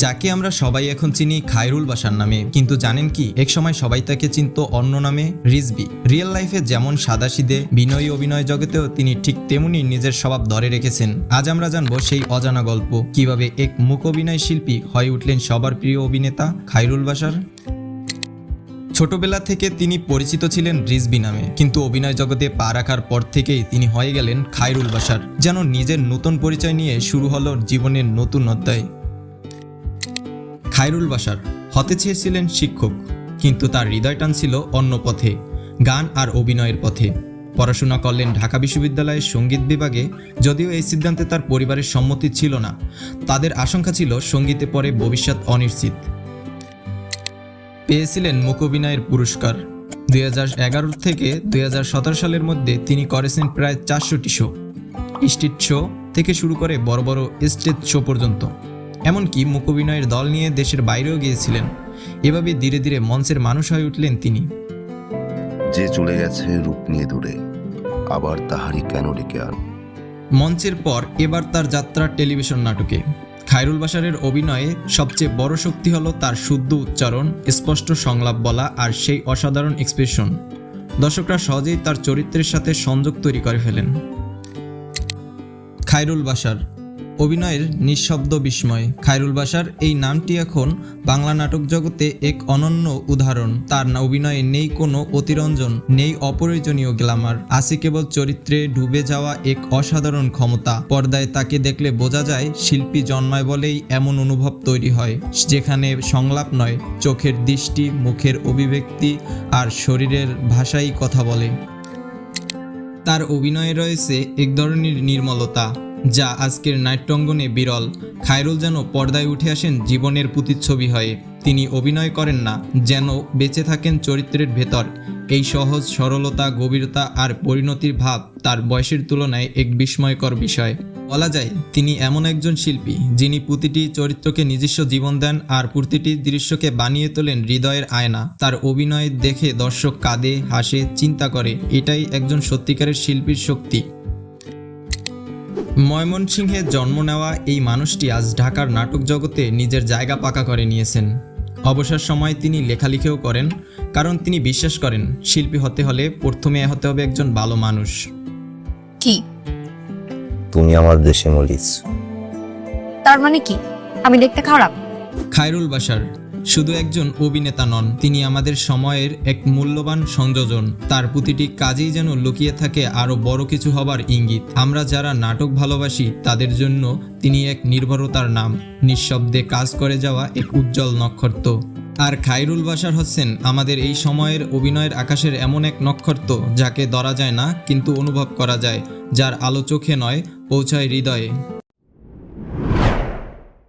যাকে আমরা সবাই এখন চিনি খায়রুল বাশার নামে, কিন্তু জানেন কি এক সময় সবাই তাকে চিনতো অন্য নামে রিজভী। রিয়েল লাইফে যেমন সাদাসিধে বিনয়ী অভিনয় জগতেও তিনি ঠিক তেমনি নিজের স্বভাব ধরে রেখেছেন। আজ আমরা জানবো সেই অজানা গল্প, কিভাবে এক মূক অভিনয় শিল্পী হয়ে উঠলেন সবার প্রিয় অভিনেতা খায়রুল বাশার। ছোটবেলা থেকে তিনি পরিচিত ছিলেন রিজভী নামে, কিন্তু অভিনয় জগতে পা রাখার পর থেকেই তিনি হয়ে গেলেন খায়রুল বাশার। যেন নিজের নতুন পরিচয় নিয়ে শুরু হলো জীবনের নতুন অধ্যায়। খায়রুল বাশার হতে চেয়েছিলেন শিক্ষক, কিন্তু তার হৃদয় টান ছিল অন্য পথে, গান আর অভিনয়ের পথে। পড়াশোনা করলেন ঢাকা বিশ্ববিদ্যালয়ের সঙ্গীত বিভাগে, যদিও এই সিদ্ধান্তে তার পরিবারের সম্মতি ছিল না। তাদের আশঙ্কা ছিল সঙ্গীতে পরে ভবিষ্যৎ অনিশ্চিত। পেয়েছিলেন মূক অভিনয়ের পুরস্কার। 2011 থেকে 2017 সালের মধ্যে তিনি করেছেন প্রায় 400টি শো, স্ট্রিট শো থেকে শুরু করে বড় বড় স্টেজ শো পর্যন্ত। এমনকি মূক অভিনয়ের দল নিয়ে দেশের বাইরেও গিয়েছিলেন। এভাবে ধীরে ধীরে মঞ্চের মানুষ হয়ে উঠলেন তিনি। যে চলে গেছে রূপ নিয়ে দূরে, আবার তাহারি কেন ডেকে আন। মঞ্চের পর এবার তার যাত্রা টেলিভিশন নাটকে। খায়রুল বাশারের অভিনয়ে সবচেয়ে বড় শক্তি হলো তার শুদ্ধ উচ্চারণ, স্পষ্ট সংলাপ বলা আর সেই অসাধারণ এক্সপ্রেশন। দর্শকরা সহজেই তার চরিত্রের সাথে সংযোগ তৈরি করে ফেলেন। খায়রুল বাশার অভিনয়ের নিঃশব্দ বিস্ময়। খায়রুল বাশার এই নামটি এখন বাংলা নাটক জগতে এক অনন্য উদাহরণ। তার অভিনয়ে নেই কোনো অতিরঞ্জন, নেই অপ্রয়োজনীয় গ্ল্যামার, আছে কেবল চরিত্রে ডুবে যাওয়া এক অসাধারণ ক্ষমতা। পর্দায় তাকে দেখলে বোঝা যায় শিল্পী জন্মায় বলেই এমন অনুভব তৈরি হয়, যেখানে সংলাপ নয়, চোখের দৃষ্টি, মুখের অভিব্যক্তি আর শরীরের ভাষাই কথা বলে। তার অভিনয়ে রয়েছে এক ধরনের নির্মলতা, যা আজকের নাট্যাঙ্গনে বিরল। খায়রুল যেন পর্দায় উঠে আসেন জীবনের প্রতিচ্ছবি হয়ে। তিনি অভিনয় করেন না, যেন বেঁচে থাকেন চরিত্রের ভেতর। এই সহজ সরলতা, গভীরতা আর পরিণতির ভাব তার বয়সের তুলনায় এক বিস্ময়কর বিষয়। বলা যায় তিনি এমন একজন শিল্পী যিনি প্রতিটি চরিত্রকে নিজস্ব জীবন দেন আর প্রতিটি দৃশ্যকে বানিয়ে তোলেন হৃদয়ের আয়না। তার অভিনয় দেখে দর্শক কাঁদে, হাসে, চিন্তা করে। এটাই একজন সত্যিকারের শিল্পীর শক্তি। ময়মনসিংহে জন্ম নেওয়া এই মানুষটি আজ ঢাকার নাটক জগতে নিজের জায়গা পাকা করে নিয়েছেন। অবসর সময় তিনি লেখালেখিও করেন, কারণ তিনি বিশ্বাস করেন শিল্পী হতে হলে প্রথমে হতে হবে একজন ভালো মানুষ। কি? তুমি আমার দেশে মরিস। তার মানে কি আমি দেখতে খারাপ? খায়রুল বাশার শুধু একজন অভিনেতা নন, তিনি আমাদের সময়ের এক মূল্যবান সংযোজন। তার প্রতিটি কাজেই যেন লুকিয়ে থাকে আরও বড় কিছু হবার ইঙ্গিত। আমরা যারা নাটক ভালোবাসি তাদের জন্য তিনি এক নির্ভরতার নাম, নিঃশব্দে কাজ করে যাওয়া এক উজ্জ্বল নক্ষত্র। আর খায়রুল বাশার হচ্ছেন আমাদের এই সময়ের অভিনয়ের আকাশের এমন এক নক্ষত্র যাকে ধরা যায় না, কিন্তু অনুভব করা যায়, যার আলো চোখে নয়, পৌঁছায় হৃদয়ে।